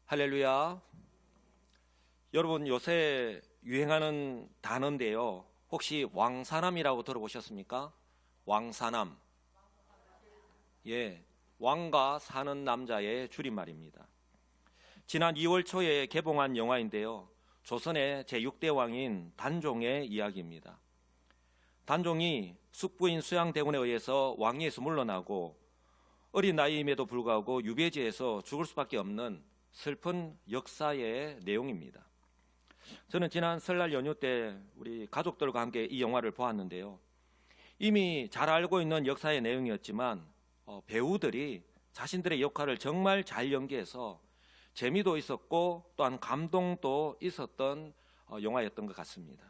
할렐루야. 여러분, 요새 유행하는 단어인데요. 혹시 왕사남이라고 들어보셨습니까? 왕사남. 예, 왕과 사는 남자의 줄임말입니다. 지난 2월 초에 개봉한 영화인데요. 조선의 제6대 왕인 단종의 이야기입니다. 단종이 숙부인 수양대군에 의해서 왕위에서 물러나고 어린 나이임에도 불구하고 유배지에서 죽을 수밖에 없는 슬픈 역사의 내용입니다. 저는 지난 설날 연휴 때 우리 가족들과 함께 이 영화를 보았는데요. 이미 잘 알고 있는 역사의 내용이었지만 배우들이 자신들의 역할을 정말 잘 연기해서 재미도 있었고 또한 감동도 있었던 영화였던 것 같습니다.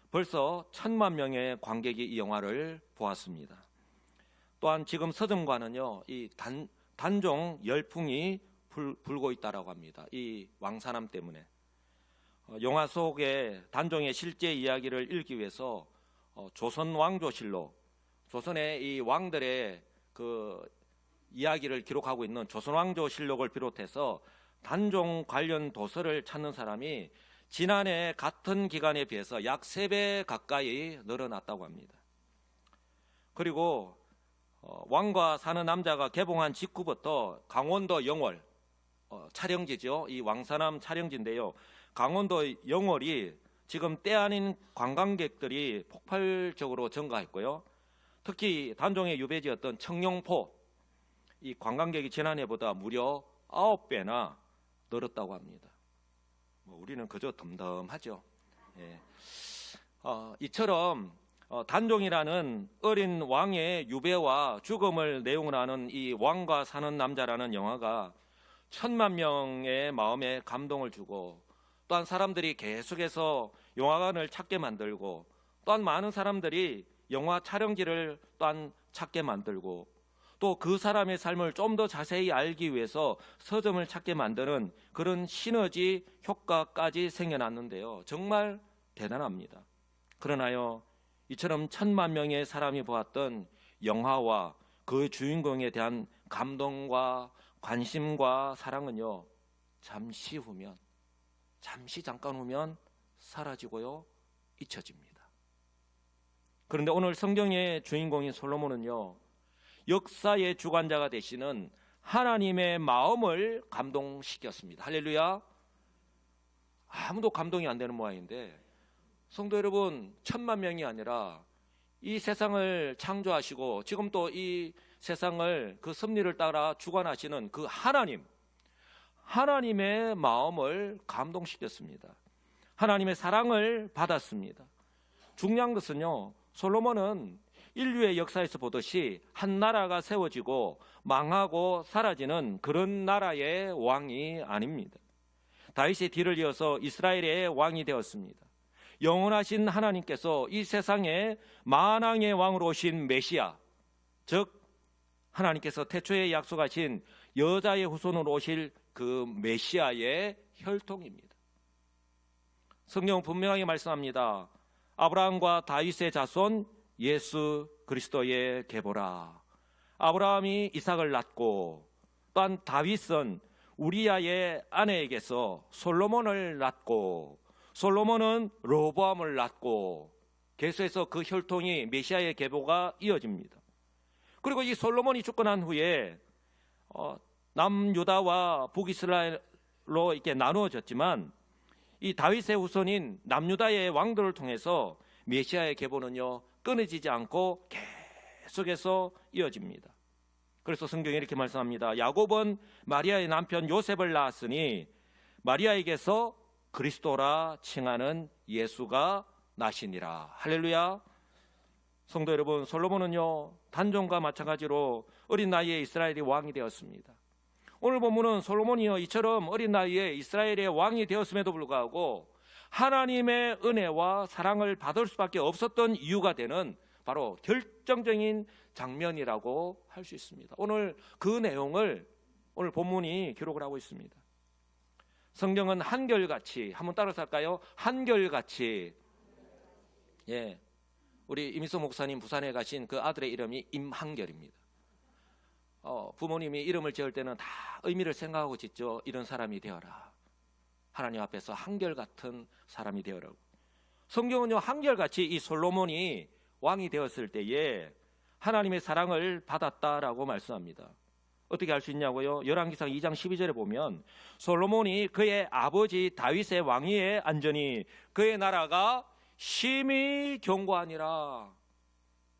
벌써 1,000만 명의 관객이 이 영화를 보았습니다. 또한 지금 서점관은요, 이 단종 열풍이 불고 있다라고 합니다. 이 왕사남 때문에. 영화 속에 단종의 실제 이야기를 읽기 위해서 조선 왕조실록, 조선의 이 왕들의 그 이야기를 기록하고 있는 조선 왕조실록을 비롯해서 단종 관련 도서를 찾는 사람이 지난해 같은 기간에 비해서 약 3배 가까이 늘어났다고 합니다. 그리고 왕과 사는 남자가 개봉한 직후부터 강원도 영월 촬영지죠. 이 왕사남 촬영지인데요. 강원도 영월이 지금 때 아닌 관광객들이 폭발적으로 증가했고요. 특히 단종의 유배지였던 청룡포, 이 관광객이 지난해보다 무려 9배나 늘었다고 합니다. 우리는 그저 덤덤하죠. 예. 이처럼 단종이라는 어린 왕의 유배와 죽음을 내용으로 하는 이 왕과 사는 남자라는 영화가 1,000만 명의 마음에 감동을 주고 또한 사람들이 계속해서 영화관을 찾게 만들고 또한 많은 사람들이 영화 촬영지를 또한 찾게 만들고 또 그 사람의 삶을 좀 더 자세히 알기 위해서 서점을 찾게 만드는 그런 시너지 효과까지 생겨났는데요. 정말 대단합니다. 그러나요, 이처럼 1,000만 명의 사람이 보았던 영화와 그 주인공에 대한 감동과 관심과 사랑은요, 잠시 잠깐 후면 사라지고요, 잊혀집니다. 그런데 오늘 성경의 주인공인 솔로몬은요, 역사의 주관자가 되시는 하나님의 마음을 감동시켰습니다. 할렐루야. 아무도 감동이 안 되는 모양인데, 성도 여러분, 1,000만 명이 아니라 이 세상을 창조하시고 지금 또 이 세상을 그 섭리를 따라 주관하시는 그 하나님의 마음을 감동시켰습니다. 하나님의 사랑을 받았습니다. 중요한 것은요, 솔로몬은 인류의 역사에서 보듯이 한 나라가 세워지고 망하고 사라지는 그런 나라의 왕이 아닙니다. 다윗의 뒤를 이어서 이스라엘의 왕이 되었습니다. 영원하신 하나님께서 이 세상에 만왕의 왕으로 오신 메시아, 즉 하나님께서 태초에 약속하신 여자의 후손으로 오실 그 메시아의 혈통입니다. 성경은 분명하게 말씀합니다. 아브라함과 다윗의 자손 예수 그리스도의 계보라. 아브라함이 이삭을 낳고 또한 다윗은 우리아의 아내에게서 솔로몬을 낳고 솔로몬은 르호보암을 낳고 계속해서 그 혈통이 메시아의 계보가 이어집니다. 그리고 이 솔로몬이 죽고 난 후에 남유다와 북이스라엘로 이렇게 나누어졌지만 이 다윗의 후손인 남유다의 왕들을 통해서 메시아의 계보는요, 끊어지지 않고 계속해서 이어집니다. 그래서 성경이 이렇게 말씀합니다. 야곱은 마리아의 남편 요셉을 낳았으니 마리아에게서 그리스도라 칭하는 예수가 나시니라. 할렐루야. 성도 여러분, 솔로몬은요, 단종과 마찬가지로 어린 나이에 이스라엘의 왕이 되었습니다. 오늘 본문은 솔로몬이요, 이처럼 어린 나이에 이스라엘의 왕이 되었음에도 불구하고 하나님의 은혜와 사랑을 받을 수밖에 없었던 이유가 되는 바로 결정적인 장면이라고 할 수 있습니다. 오늘 그 내용을 오늘 본문이 기록을 하고 있습니다. 성경은 한결같이, 한번 따라서 할까요? 한결같이. 예, 우리 이미수 목사님 부산에 가신 그 아들의 이름이 임한결입니다. 부모님이 이름을 지을 때는 다 의미를 생각하고 짓죠. 이런 사람이 되어라. 하나님 앞에서 한결같은 사람이 되어라고. 성경은요, 한결같이 이 솔로몬이 왕이 되었을 때에 하나님의 사랑을 받았다라고 말씀합니다. 어떻게 알 수 있냐고요? 열왕기상 2장 12절에 보면 솔로몬이 그의 아버지 다윗의 왕위에 앉으니 그의 나라가 심히 견고하니라.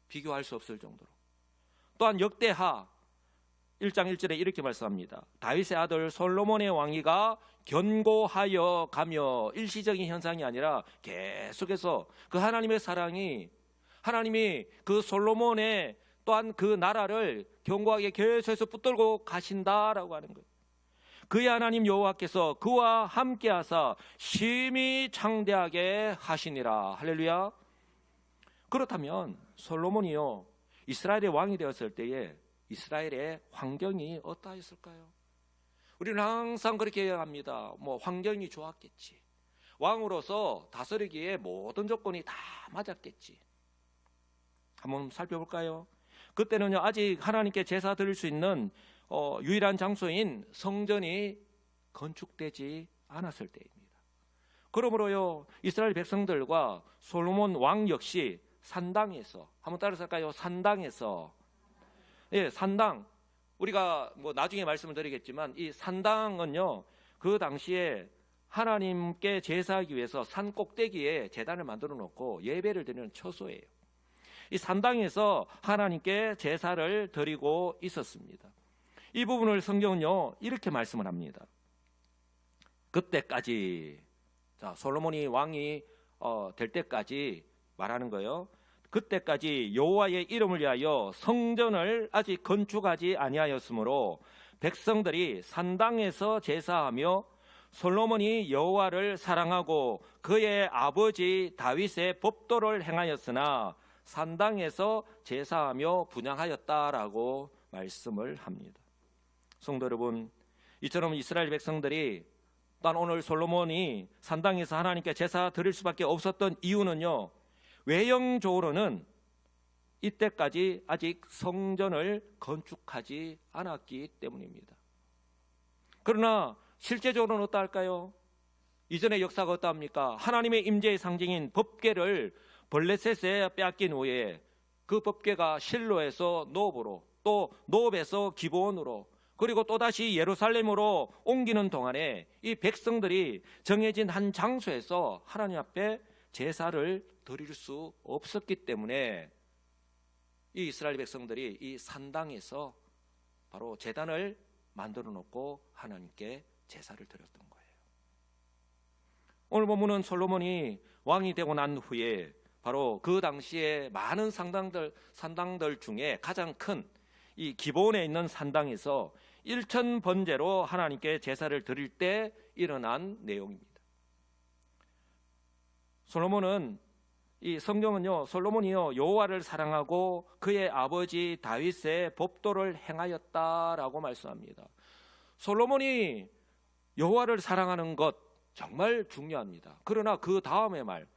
비교할 수 없을 정도로. 또한 역대하 1장 1절에 이렇게 말씀합니다. 다윗의 아들 솔로몬의 왕위가 견고하여 가며 일시적인 현상이 아니라 계속해서 그 하나님의 사랑이, 하나님이 그 솔로몬의 또한 그 나라를 견고하게 계속해서 붙들고 가신다라고 하는 거예요. 그의 하나님 여호와께서 그와 함께 하사 심히 창대하게 하시니라. 할렐루야. 그렇다면 솔로몬이요, 이스라엘의 왕이 되었을 때에 이스라엘의 환경이 어떠했을까요? 우리는 항상 그렇게 합니다. 환경이 좋았겠지. 왕으로서 다스리기에 모든 조건이 다 맞았겠지. 한번 살펴볼까요? 그때는요, 아직 하나님께 제사 드릴 수 있는 유일한 장소인 성전이 건축되지 않았을 때입니다. 그러므로요, 이스라엘 백성들과 솔로몬 왕 역시 산당에서, 한번 따라서 할까요? 산당에서, 예, 산당. 우리가 나중에 말씀을 드리겠지만 이 산당은요, 그 당시에 하나님께 제사하기 위해서 산 꼭대기에 제단을 만들어 놓고 예배를 드리는 처소예요. 이 산당에서 하나님께 제사를 드리고 있었습니다. 이 부분을 성경은요, 이렇게 말씀을 합니다. 그때까지, 자, 솔로몬이 왕이 될 때까지 말하는 거예요. 그때까지 여호와의 이름을 위하여 성전을 아직 건축하지 아니하였으므로 백성들이 산당에서 제사하며 솔로몬이 여호와를 사랑하고 그의 아버지 다윗의 법도를 행하였으나 산당에서 제사하며 분향하였다라고 말씀을 합니다. 성도 여러분, 이처럼 이스라엘 백성들이, 또한 오늘 솔로몬이 산당에서 하나님께 제사 드릴 수밖에 없었던 이유는요, 외형적으로는 이때까지 아직 성전을 건축하지 않았기 때문입니다. 그러나 실제적으로는 어떠할까요? 이전의 역사가 어떠합니까? 하나님의 임재의 상징인 법궤를 블레셋에 빼앗긴 후에 그 법궤가 실로에서 노브로, 또 노브에서 기브온으로, 그리고 또다시 예루살렘으로 옮기는 동안에 이 백성들이 정해진 한 장소에서 하나님 앞에 제사를 드릴 수 없었기 때문에 이 이스라엘 백성들이 이 산당에서 바로 제단을 만들어 놓고 하나님께 제사를 드렸던 거예요. 오늘 본문은 솔로몬이 왕이 되고 난 후에 바로 그 당시에 많은 산당들 중에 가장 큰 이 기브온에 있는 산당에서 1천 번제로 하나님께 제사를 드릴 때 일어난 내용입니다. 솔로몬은, 이 성경은요, 솔로몬이요 여호와를 사랑하고 그의 아버지 다윗의 법도를 행하였다라고 말씀합니다. 솔로몬이 여호와를 사랑하는 것 정말 중요합니다. 그러나 그 다음의 말,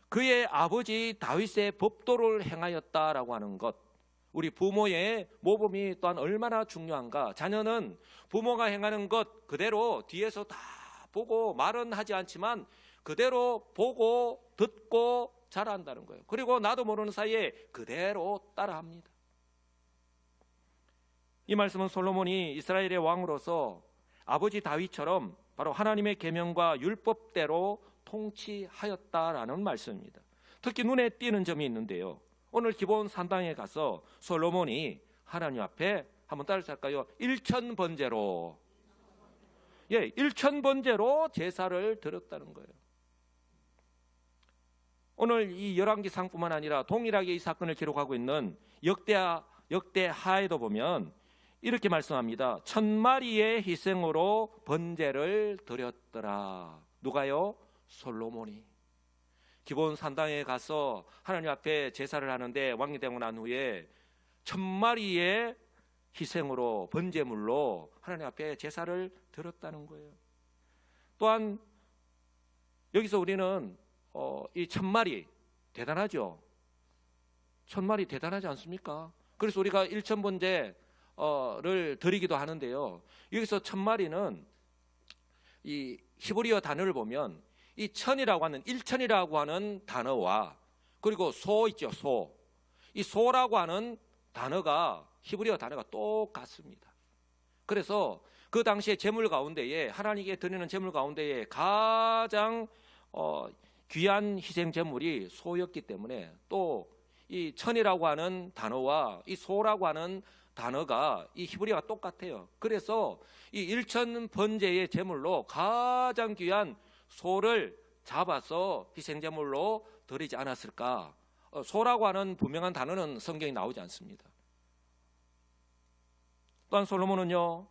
그의 아버지 다윗의 법도를 행하였다라고 하는 것, 우리 부모의 모범이 또한 얼마나 중요한가. 자녀는 부모가 행하는 것 그대로 뒤에서 다 보고, 말은 하지 않지만 그대로 보고 듣고 자란다는 거예요. 그리고 나도 모르는 사이에 그대로 따라합니다. 이 말씀은 솔로몬이 이스라엘의 왕으로서 아버지 다윗처럼 바로 하나님의 계명과 율법대로 통치하였다라는 말씀입니다. 특히 눈에 띄는 점이 있는데요, 오늘 기브온 산당에 가서 솔로몬이 하나님 앞에, 한번 따라서 할까요? 1천 번제로, 1천 번제로 제사를 드렸다는 거예요. 오늘 이 열왕기상뿐만 아니라 동일하게 이 사건을 기록하고 있는 역대하에도 보면 이렇게 말씀합니다. 1000마리의 희생으로 번제를 드렸더라. 누가요? 솔로몬이. 기브온 산당에 가서 하나님 앞에 제사를 하는데 왕이 되고 난 후에 1000마리의 희생으로, 번제물로 하나님 앞에 제사를 드렸다는 거예요. 또한 여기서 우리는 이 1000마리 대단하죠. 1000마리 대단하지 않습니까? 그래서 우리가 1000번제 를 드리기도 하는데요. 여기서 1000마리는 이 히브리어 단어를 보면 이 천이라고 하는 일천이라고 하는 단어와 그리고 소 있죠, 소. 이 소라고 하는 단어가 히브리어 단어가 똑같습니다. 그래서 그 당시에 제물 가운데에 하나님께 드리는 제물 가운데에 가장 귀한 희생 제물이 소였기 때문에 또 이 천이라고 하는 단어와 이 소라고 하는 단어가 이 히브리어가 똑같아요. 그래서 이 일천 번제의 제물로 가장 귀한 소를 잡아서 희생 제물로 드리지 않았을까? 소라고 하는 분명한 단어는 성경에 나오지 않습니다. 또한 솔로몬은요,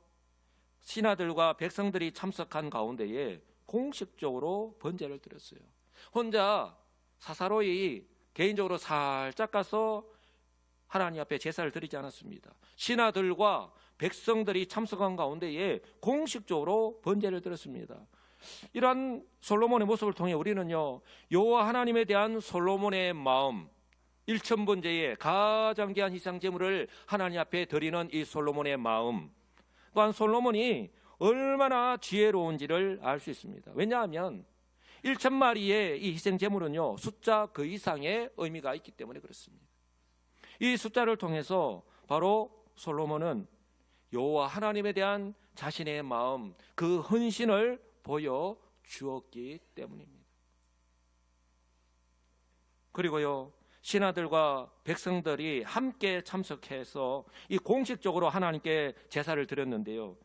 신하들과 백성들이 참석한 가운데에 공식적으로 번제를 드렸어요. 혼자 사사로이 개인적으로 살짝 가서 하나님 앞에 제사를 드리지 않았습니다. 신하들과 백성들이 참석한 가운데에 공식적으로 번제를 드렸습니다. 이러한 솔로몬의 모습을 통해 우리는요, 여호와 하나님에 대한 솔로몬의 마음, 일천번제의 가장 귀한 희생 제물을 하나님 앞에 드리는 이 솔로몬의 마음, 또한 솔로몬이 얼마나 지혜로운지를 알 수 있습니다. 왜냐하면 1000마리의 이 희생 제물은요, 숫자 그 이상의 의미가 있기 때문에 그렇습니다. 이 숫자를 통해서 바로 솔로몬은 여호와 하나님에 대한 자신의 마음, 그 헌신을 보여 주었기 때문입니다. 그리고요, 신하들과 백성들이 함께 참석해서 이 공식적으로 하나님께 제사를 드렸는데요,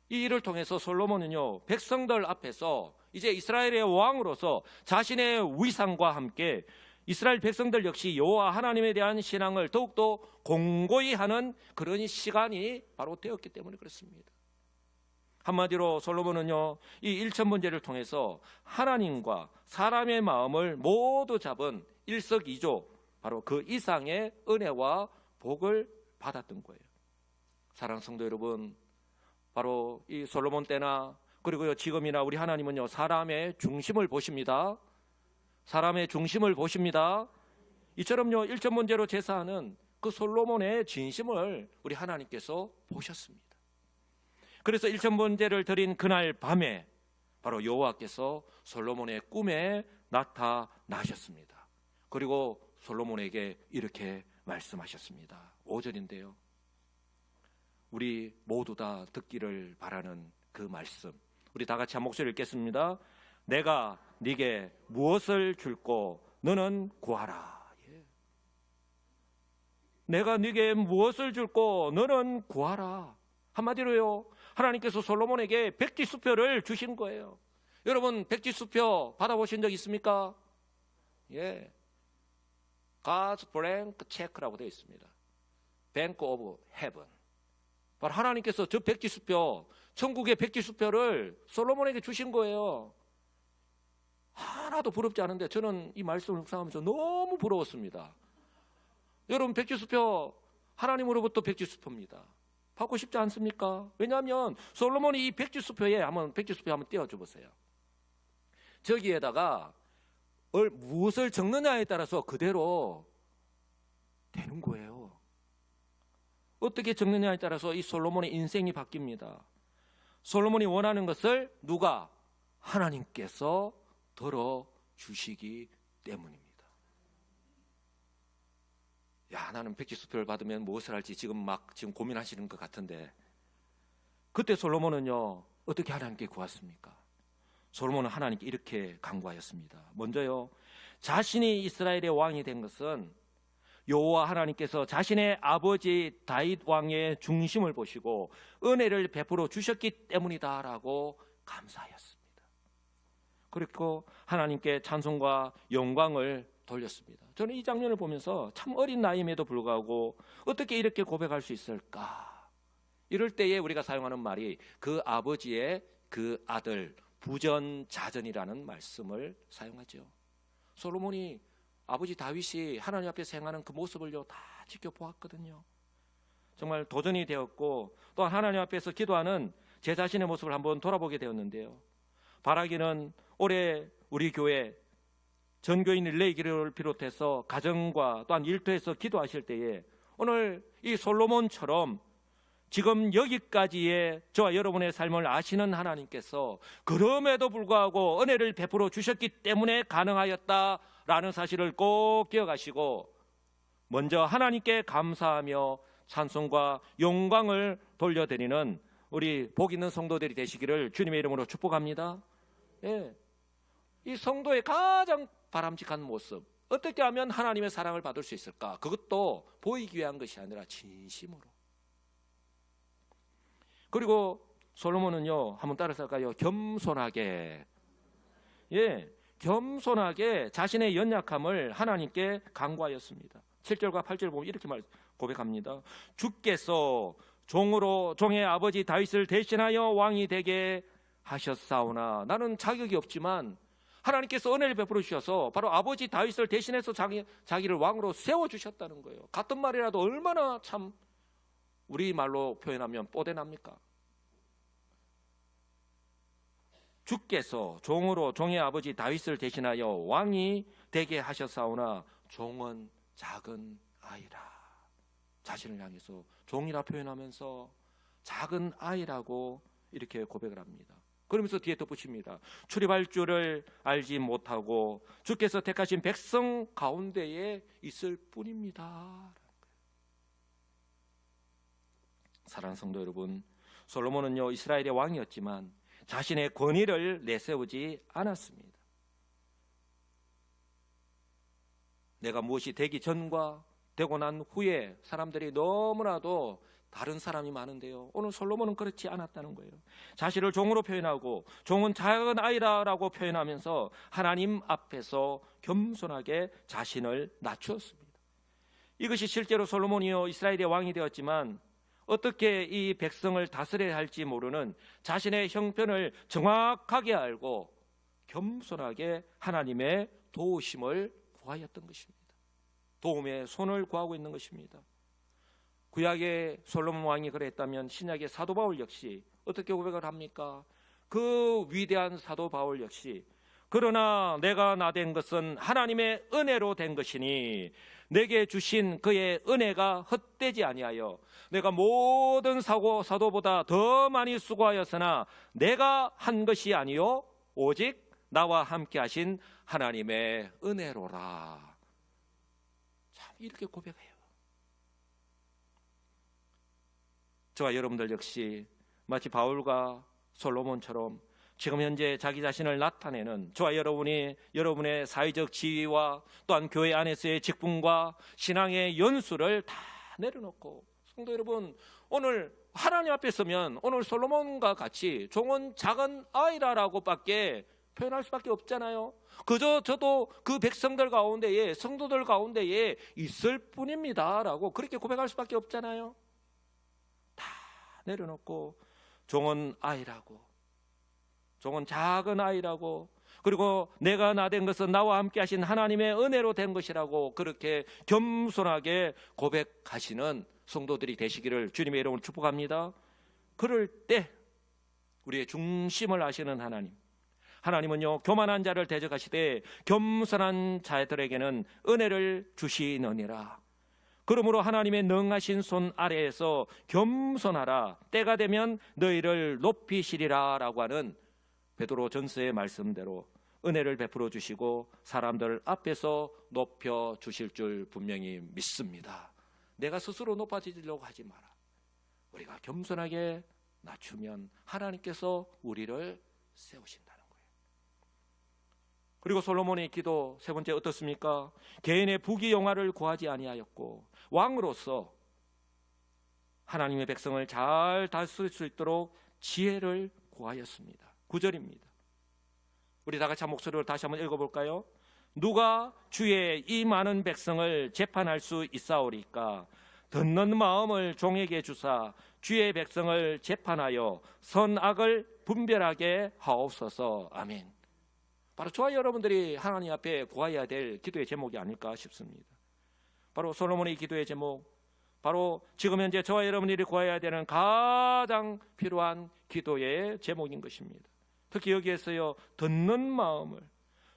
이 일을 통해서 솔로몬은요, 백성들 앞에서 이제 이스라엘의 왕으로서 자신의 위상과 함께 이스라엘 백성들 역시 여호와 하나님에 대한 신앙을 더욱더 공고히 하는 그런 시간이 바로 되었기 때문에 그렇습니다. 한마디로 솔로몬은요, 이 일천번제를 통해서 하나님과 사람의 마음을 모두 잡은 일석이조, 바로 그 이상의 은혜와 복을 받았던 거예요. 사랑하는 성도 여러분, 바로 이 솔로몬 때나 그리고 지금이나 우리 하나님은요, 사람의 중심을 보십니다. 사람의 중심을 보십니다. 이처럼요, 일천번제로 제사하는 그 솔로몬의 진심을 우리 하나님께서 보셨습니다. 그래서 일천번제를 드린 그날 밤에 바로 여호와께서 솔로몬의 꿈에 나타나셨습니다. 그리고 솔로몬에게 이렇게 말씀하셨습니다. 5절인데요. 우리 모두 다 듣기를 바라는 그 말씀, 우리 다 같이 한 목소리 읽겠습니다. 내가 네게 무엇을 줄고 너는 구하라. 예. 내가 네게 무엇을 줄고 너는 구하라. 한마디로요, 하나님께서 솔로몬에게 백지수표를 주신 거예요. 여러분, 백지수표 받아보신 적 있습니까? 예, God's blank check라고 되어 있습니다. Bank of Heaven. 바로 하나님께서 저 백지수표, 천국의 백지수표를 솔로몬에게 주신 거예요. 하나도 부럽지 않은데 저는 이 말씀을 묵상하면서 너무 부러웠습니다. 여러분, 백지수표 하나님으로부터 백지수표입니다. 받고 싶지 않습니까? 왜냐하면 솔로몬이 이 백지수표에 백지수표 한번 띄워줘 보세요. 저기에다가 무엇을 적느냐에 따라서 그대로 되는 거예요. 어떻게 적느냐에 따라서 이 솔로몬의 인생이 바뀝니다. 솔로몬이 원하는 것을 누가? 하나님께서 들어주시기 때문입니다. 야, 나는 백지수표를 받으면 무엇을 할지 지금 고민하시는 것 같은데, 그때 솔로몬은요, 어떻게 하나님께 구했습니까? 솔로몬은 하나님께 이렇게 간구하였습니다. 먼저요, 자신이 이스라엘의 왕이 된 것은 여호와 하나님께서 자신의 아버지 다윗 왕의 중심을 보시고 은혜를 베풀어 주셨기 때문이다라고 감사하였습니다. 그리고 하나님께 찬송과 영광을 돌렸습니다. 저는 이 장면을 보면서 참 어린 나이임에도 불구하고 어떻게 이렇게 고백할 수 있을까? 이럴 때에 우리가 사용하는 말이 그 아버지의 그 아들 부전자전이라는 말씀을 사용하죠. 솔로몬이 아버지 다윗이 하나님 앞에서 행하는 그 모습을요, 다 지켜보았거든요. 정말 도전이 되었고, 또한 하나님 앞에서 기도하는 제 자신의 모습을 한번 돌아보게 되었는데요. 바라기는 올해 우리 교회 전교인 릴레이 기도를 비롯해서 가정과 또한 일터에서 기도하실 때에 오늘 이 솔로몬처럼 지금 여기까지의 저와 여러분의 삶을 아시는 하나님께서 그럼에도 불구하고 은혜를 베풀어 주셨기 때문에 가능하였다라는 사실을 꼭 기억하시고 먼저 하나님께 감사하며 찬송과 영광을 돌려드리는 우리 복 있는 성도들이 되시기를 주님의 이름으로 축복합니다. 예. 이 성도의 가장 바람직한 모습, 어떻게 하면 하나님의 사랑을 받을 수 있을까? 그것도 보이기 위한 것이 아니라 진심으로. 그리고 솔로몬은요, 한번 따라서 할까요? 겸손하게, 겸손하게 자신의 연약함을 하나님께 간구하였습니다. 7절과 8절 보면 이렇게 고백합니다. 주께서 종의 아버지 다윗을 대신하여 왕이 되게 하셨사오나, 나는 자격이 없지만 하나님께서 은혜를 베풀어 주셔서 바로 아버지 다윗을 대신해서 자기를 왕으로 세워주셨다는 거예요. 같은 말이라도 얼마나 참 우리 말로 표현하면 뽀대납니까? 주께서 종의 아버지 다윗을 대신하여 왕이 되게 하셨사오나 종은 작은 아이라. 자신을 향해서 종이라 표현하면서 작은 아이라고 이렇게 고백을 합니다. 그러면서 뒤에 덧붙입니다. 출입할 줄을 알지 못하고 주께서 택하신 백성 가운데에 있을 뿐입니다. 사랑하는 성도 여러분, 솔로몬은요, 이스라엘의 왕이었지만 자신의 권위를 내세우지 않았습니다. 내가 무엇이 되기 전과 되고 난 후에 사람들이 너무나도 다른 사람이 많은데요, 오늘 솔로몬은 그렇지 않았다는 거예요. 자신을 종으로 표현하고 종은 작은 아이라고 표현하면서 하나님 앞에서 겸손하게 자신을 낮추었습니다. 이것이 실제로 솔로몬이요, 이스라엘의 왕이 되었지만 어떻게 이 백성을 다스려야 할지 모르는 자신의 형편을 정확하게 알고 겸손하게 하나님의 도우심을 구하였던 것입니다. 도움의 손을 구하고 있는 것입니다. 구약의 솔로몬 왕이 그랬다면 신약의 사도 바울 역시 어떻게 고백을 합니까? 그 위대한 사도 바울 역시 그러나 내가 나된 것은 하나님의 은혜로 된 것이니 내게 주신 그의 은혜가 헛되지 아니하여 내가 모든 사도보다 더 많이 수고하였으나 내가 한 것이 아니요 오직 나와 함께 하신 하나님의 은혜로라. 참 이렇게 고백해요. 저와 여러분들 역시 마치 바울과 솔로몬처럼 지금 현재 자기 자신을 나타내는 저와 여러분의 사회적 지위와 또한 교회 안에서의 직분과 신앙의 연수를 다 내려놓고, 성도 여러분, 오늘 하나님 앞에 서면 오늘 솔로몬과 같이 종은 작은 아이라라고밖에 표현할 수밖에 없잖아요. 그저 저도 그 백성들 가운데에, 성도들 가운데에 있을 뿐입니다라고 그렇게 고백할 수밖에 없잖아요. 다 내려놓고 종은 아이라고, 종은 작은 아이라고, 그리고 내가 나된 것은 나와 함께 하신 하나님의 은혜로 된 것이라고 그렇게 겸손하게 고백하시는 성도들이 되시기를 주님의 이름으로 축복합니다. 그럴 때 우리의 중심을 아시는 하나님은요, 교만한 자를 대적하시되 겸손한 자들에게는 은혜를 주시느니라. 그러므로 하나님의 능하신 손 아래에서 겸손하라. 때가 되면 너희를 높이시리라 라고 하는 베드로 전서의 말씀대로 은혜를 베풀어 주시고 사람들 앞에서 높여 주실 줄 분명히 믿습니다. 내가 스스로 높아지려고 하지 마라. 우리가 겸손하게 낮추면 하나님께서 우리를 세우신다는 거예요. 그리고 솔로몬의 기도 세 번째 어떻습니까? 개인의 부귀영화를 구하지 아니하였고 왕으로서 하나님의 백성을 잘 다스릴 수 있도록 지혜를 구하였습니다. 9절입니다. 우리 다 같이 한 목소리로 다시 한번 읽어볼까요? 누가 주의 이 많은 백성을 재판할 수 있사오리까? 듣는 마음을 종에게 주사 주의 백성을 재판하여 선악을 분별하게 하옵소서. 아멘. 바로 저와 여러분들이 하나님 앞에 구해야 될 기도의 제목이 아닐까 싶습니다. 바로 솔로몬의 기도의 제목, 바로 지금 현재 저와 여러분들이 구해야 되는 가장 필요한 기도의 제목인 것입니다. 특히 여기에서요, 듣는 마음을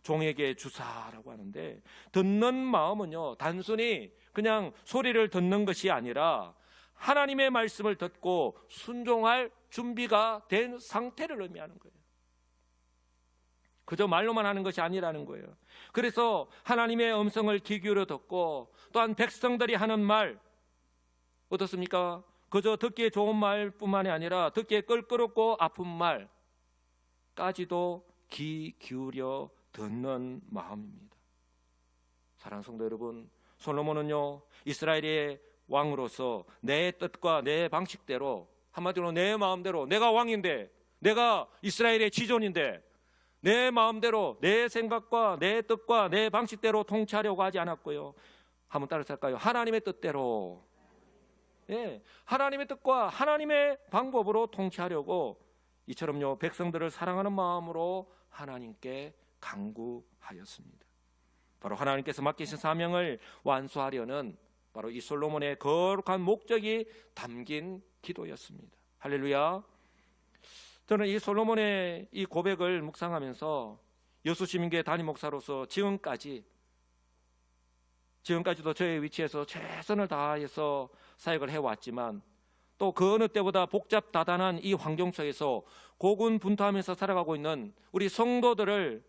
종에게 주사라고 하는데, 듣는 마음은요 단순히 그냥 소리를 듣는 것이 아니라 하나님의 말씀을 듣고 순종할 준비가 된 상태를 의미하는 거예요. 그저 말로만 하는 것이 아니라는 거예요. 그래서 하나님의 음성을 귀 기울여 듣고, 또한 백성들이 하는 말 어떻습니까? 그저 듣기에 좋은 말뿐만이 아니라 듣기에 껄끄럽고 아픈 말까지도 귀 기울여 듣는 마음입니다. 사랑하는 성도 여러분, 솔로몬은요, 이스라엘의 왕으로서 내 뜻과 내 방식대로, 한마디로 내 마음대로, 내가 왕인데, 내가 이스라엘의 지존인데 내 마음대로, 내 생각과 내 뜻과 내 방식대로 통치하려고 하지 않았고요. 한번 따라할까요? 하나님의 뜻대로, 하나님의 뜻과 하나님의 방법으로 통치하려고 이처럼요, 백성들을 사랑하는 마음으로 하나님께 간구하였습니다. 바로 하나님께서 맡기신 사명을 완수하려는 바로 이 솔로몬의 거룩한 목적이 담긴 기도였습니다. 할렐루야. 저는 이 솔로몬의 이 고백을 묵상하면서 여수시민교회 담임 목사로서 지금까지도 저의 위치에서 최선을 다해서 사역을 해왔지만, 또 그 어느 때보다 복잡다단한 이 환경 속에서 고군분투하면서 살아가고 있는 우리 성도들을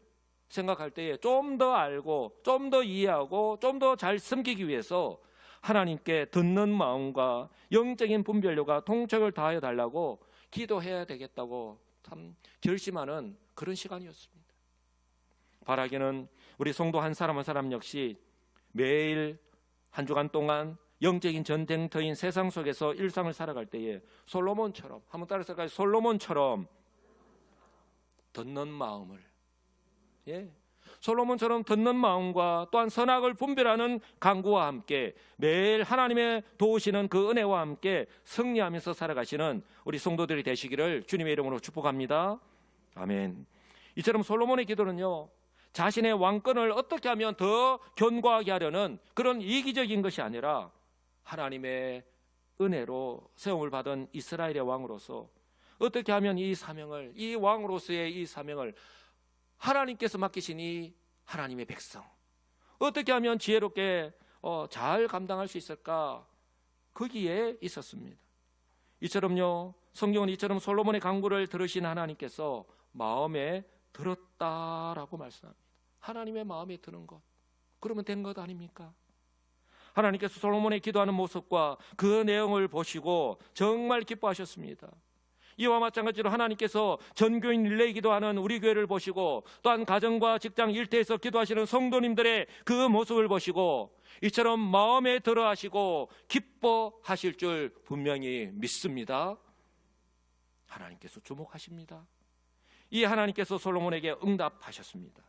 생각할 때에 좀 더 알고, 좀 더 이해하고, 좀 더 잘 섬기기 위해서 하나님께 듣는 마음과 영적인 분별력과 통촉을 다하여 달라고 기도해야 되겠다고 참 결심하는 그런 시간이었습니다. 바라기는 우리 성도 한 사람 한 사람 역시 매일 한 주간 동안 영적인 전쟁터인 세상 속에서 일상을 살아갈 때에 솔로몬처럼, 한번 따라서 솔로몬처럼 듣는 마음을, 솔로몬처럼 듣는 마음과 또한 선악을 분별하는 간구와 함께 매일 하나님의 도우시는 그 은혜와 함께 승리하면서 살아가시는 우리 성도들이 되시기를 주님의 이름으로 축복합니다. 아멘. 이처럼 솔로몬의 기도는요, 자신의 왕권을 어떻게 하면 더 견고하게 하려는 그런 이기적인 것이 아니라 하나님의 은혜로 세움을 받은 이스라엘의 왕으로서 어떻게 하면 이 사명을, 이 왕으로서의 이 사명을 하나님께서 맡기신 이 하나님의 백성 어떻게 하면 지혜롭게 잘 감당할 수 있을까, 거기에 있었습니다. 이처럼요, 성경은 이처럼 솔로몬의 간구를 들으신 하나님께서 마음에 들었다라고 말씀합니다. 하나님의 마음에 드는 것, 그러면 된 것 아닙니까? 하나님께서 솔로몬의 기도하는 모습과 그 내용을 보시고 정말 기뻐하셨습니다. 이와 마찬가지로 하나님께서 전교인 릴레이 기도하는 우리 교회를 보시고, 또한 가정과 직장 일터에서 기도하시는 성도님들의 그 모습을 보시고 이처럼 마음에 들어 하시고 기뻐하실 줄 분명히 믿습니다. 하나님께서 주목하십니다. 이 하나님께서 솔로몬에게 응답하셨습니다.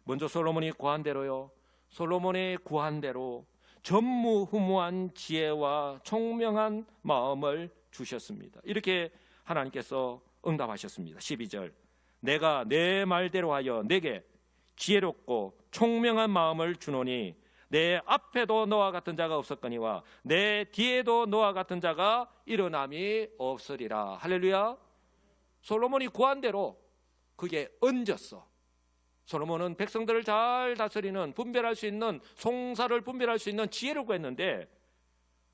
먼저 솔로몬이 구한 대로요, 솔로몬의 구한 대로 전무후무한 지혜와 총명한 마음을 주셨습니다. 이렇게 하나님께서 응답하셨습니다. 12절, 내가 내 말대로 하여 내게 지혜롭고 총명한 마음을 주노니 내 앞에도 너와 같은 자가 없었거니와 내 뒤에도 너와 같은 자가 일어남이 없으리라. 할렐루야. 솔로몬이 구한 대로 그게 얹었어. 솔로몬은 백성들을 잘 다스리는, 분별할 수 있는, 송사를 분별할 수 있는 지혜를 구했는데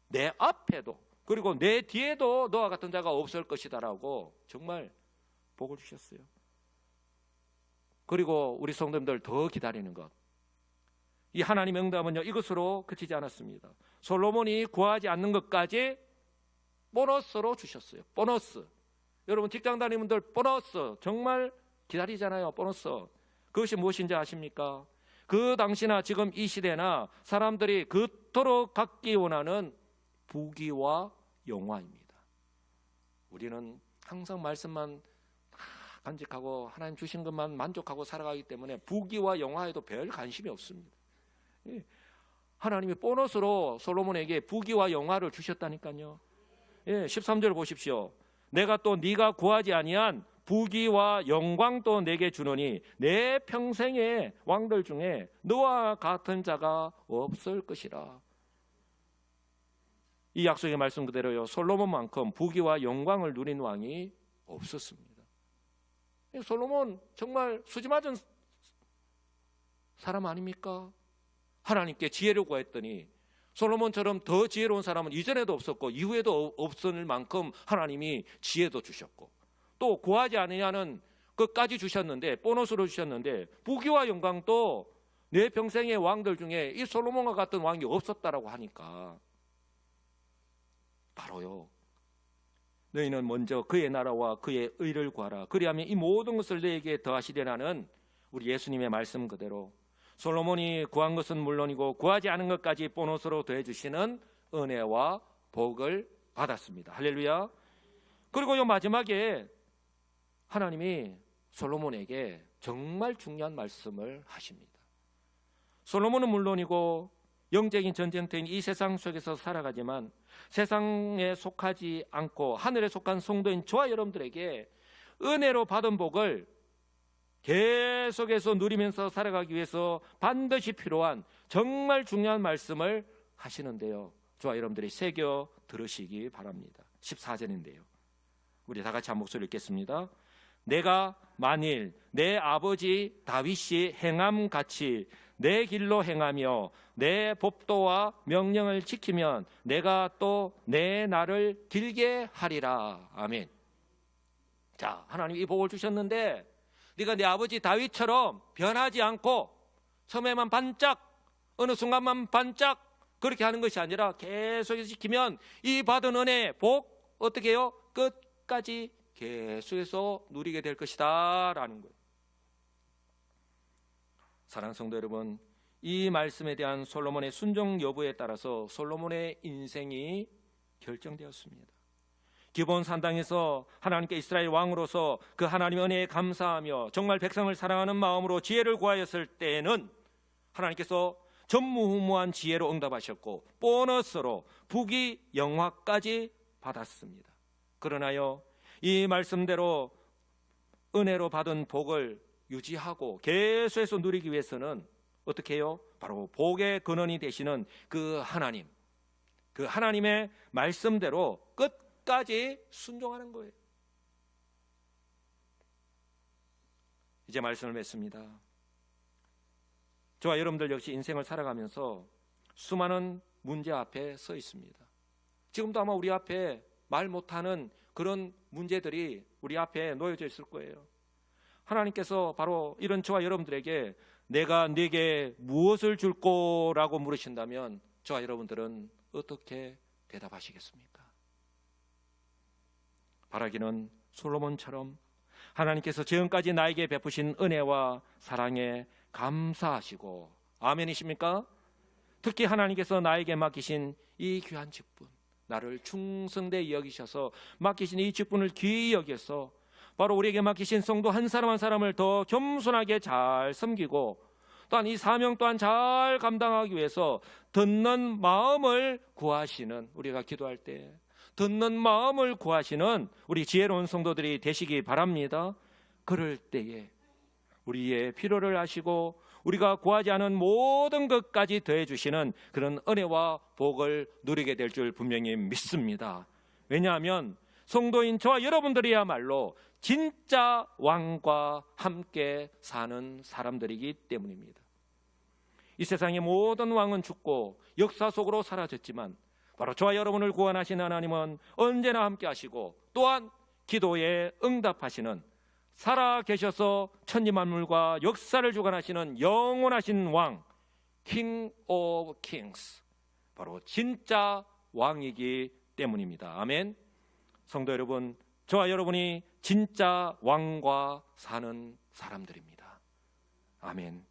내 앞에도 그리고 내 뒤에도 너와 같은 자가 없을 것이다라고 정말 복을 주셨어요. 그리고 우리 성도님들 더 기다리는 것, 이 하나님의 응답은요, 이것으로 그치지 않았습니다. 솔로몬이 구하지 않는 것까지 보너스로 주셨어요. 보너스. 여러분 직장 다니는 분들 보너스 정말 기다리잖아요. 보너스. 그것이 무엇인지 아십니까? 그 당시나 지금 이 시대나 사람들이 그토록 갖기 원하는 부귀와 영화입니다. 우리는 항상 말씀만 간직하고 하나님 주신 것만 만족하고 살아가기 때문에 부귀와 영화에도 별 관심이 없습니다. 하나님이 보너스로 솔로몬에게 부귀와 영화를 주셨다니까요. 13절 보십시오. 내가 또 네가 구하지 아니한 부귀와 영광도 내게 주노니 내 평생의 왕들 중에 너와 같은 자가 없을 것이라. 이 약속의 말씀 그대로요, 솔로몬만큼 부귀와 영광을 누린 왕이 없었습니다. 솔로몬 정말 수지 맞은 사람 아닙니까? 하나님께 지혜를 구했더니 솔로몬처럼 더 지혜로운 사람은 이전에도 없었고 이후에도 없을 만큼 하나님이 지혜도 주셨고, 또 구하지 않으냐는 끝까지 주셨는데, 보너스로 주셨는데, 부귀와 영광도 내 평생의 왕들 중에 이 솔로몬과 같은 왕이 없었다라고 하니까, 바로요, 너희는 먼저 그의 나라와 그의 의를 구하라, 그리하면 이 모든 것을 너에게 더하시리라는 우리 예수님의 말씀 그대로 솔로몬이 구한 것은 물론이고 구하지 않은 것까지 보너스로 더해주시는 은혜와 복을 받았습니다. 할렐루야. 그리고 요 마지막에 하나님이 솔로몬에게 정말 중요한 말씀을 하십니다. 솔로몬은 물론이고 영적인 전쟁터인 이 세상 속에서 살아가지만 세상에 속하지 않고 하늘에 속한 성도인 저와 여러분들에게 은혜로 받은 복을 계속해서 누리면서 살아가기 위해서 반드시 필요한 정말 중요한 말씀을 하시는데요, 저와 여러분들이 새겨 들으시기 바랍니다. 14절인데요, 우리 다 같이 한 목소리 읽겠습니다. 내가 만일 내 아버지 다윗이 행함같이 내 길로 행하며 내 법도와 명령을 지키면 내가 또 내 날을 길게 하리라. 아멘. 자, 하나님 이 복을 주셨는데 네가 내 아버지 다윗처럼 변하지 않고 처음에만 반짝, 어느 순간만 반짝 그렇게 하는 것이 아니라 계속해서 지키면 이 받은 은혜, 복 어떻게 해요? 끝까지 계속해서 누리게 될 것이다 라는 거예요. 사랑하는 성도 여러분, 이 말씀에 대한 솔로몬의 순종 여부에 따라서 솔로몬의 인생이 결정되었습니다. 기브온 산당에서 하나님께 이스라엘 왕으로서 그 하나님의 은혜에 감사하며 정말 백성을 사랑하는 마음으로 지혜를 구하였을 때에는 하나님께서 전무후무한 지혜로 응답하셨고 보너스로 부귀 영화까지 받았습니다. 그러나요, 이 말씀대로 은혜로 받은 복을 유지하고 계속해서 누리기 위해서는 어떻게 해요? 바로 복의 근원이 되시는 그 하나님, 그 하나님의 말씀대로 끝까지 순종하는 거예요. 이제 말씀을 맺습니다. 저와 여러분들 역시 인생을 살아가면서 수많은 문제 앞에 서 있습니다. 지금도 아마 우리 앞에 말 못하는 그런 문제들이 우리 앞에 놓여져 있을 거예요. 하나님께서 바로 이런 저와 여러분들에게 내가 네게 무엇을 줄 거라고 물으신다면 저와 여러분들은 어떻게 대답하시겠습니까? 바라기는 솔로몬처럼 하나님께서 지금까지 나에게 베푸신 은혜와 사랑에 감사하시고, 아멘이십니까? 특히 하나님께서 나에게 맡기신 이 귀한 직분, 나를 충성되이 여기셔서 맡기신 이 직분을 귀히 여겨서 바로 우리에게 맡기신 성도 한 사람 한 사람을 더 겸손하게 잘 섬기고 또한 이 사명 또한 잘 감당하기 위해서 듣는 마음을 구하시는, 우리가 기도할 때 듣는 마음을 구하시는 우리 지혜로운 성도들이 되시기 바랍니다. 그럴 때에 우리의 필요를 아시고 우리가 구하지 않은 모든 것까지 더해주시는 그런 은혜와 복을 누리게 될 줄 분명히 믿습니다. 왜냐하면 성도인 저와 여러분들이야말로 진짜 왕과 함께 사는 사람들이기 때문입니다. 이 세상의 모든 왕은 죽고 역사 속으로 사라졌지만 바로 저와 여러분을 구원하신 하나님은 언제나 함께 하시고 또한 기도에 응답하시는, 살아 계셔서 천지만물과 역사를 주관하시는 영원하신 왕, King of Kings, 바로 진짜 왕이기 때문입니다. 아멘. 성도 여러분, 저와 여러분이 진짜 왕과 사는 사람들입니다. 아멘.